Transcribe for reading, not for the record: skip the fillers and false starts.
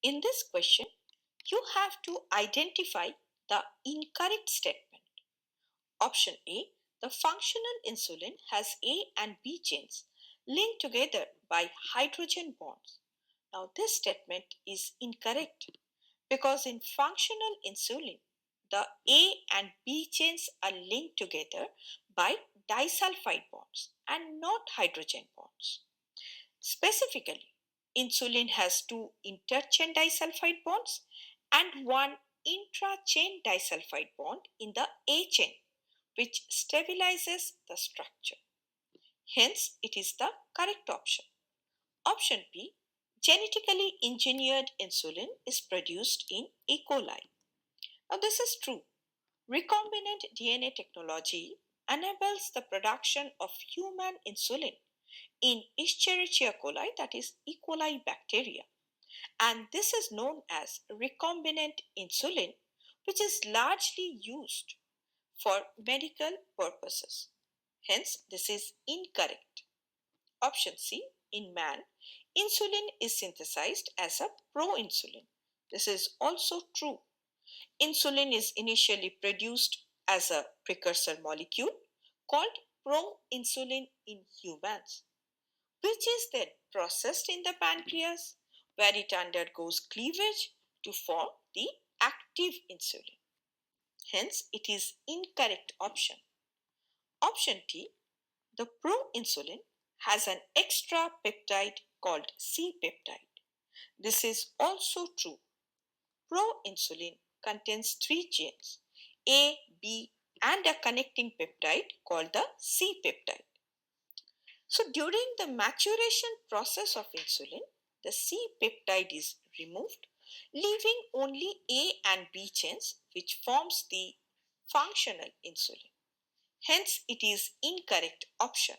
In this question, you have to identify the incorrect statement. Option A, the functional insulin has A and B chains linked together by hydrogen bonds. Now, this statement is incorrect because in functional insulin, the A and B chains are linked together by disulfide bonds and not hydrogen bonds. Specifically, insulin has two interchain disulfide bonds and one intra-chain disulfide bond in the A chain, which stabilizes the structure. Hence, it is the correct option. Option B, genetically engineered insulin is produced in E. coli. Now, this is true. Recombinant DNA technology enables the production of human insulin in Escherichia coli, that is E. coli bacteria. And this is known as recombinant insulin, which is largely used for medical purposes. Hence, this is incorrect. Option C, in man, insulin is synthesized as a proinsulin. This is also true. Insulin is initially produced as a precursor molecule called proinsulin in humans, which is then processed in the pancreas where it undergoes cleavage to form the active insulin. Hence, it is incorrect option. Option D, the proinsulin has an extra peptide called C-peptide. This is also true. Proinsulin contains three chains, A, B, and a connecting peptide called the C-peptide. So during the maturation process of insulin, the C-peptide is removed, leaving only A and B chains, which forms the functional insulin. Hence, it is incorrect option.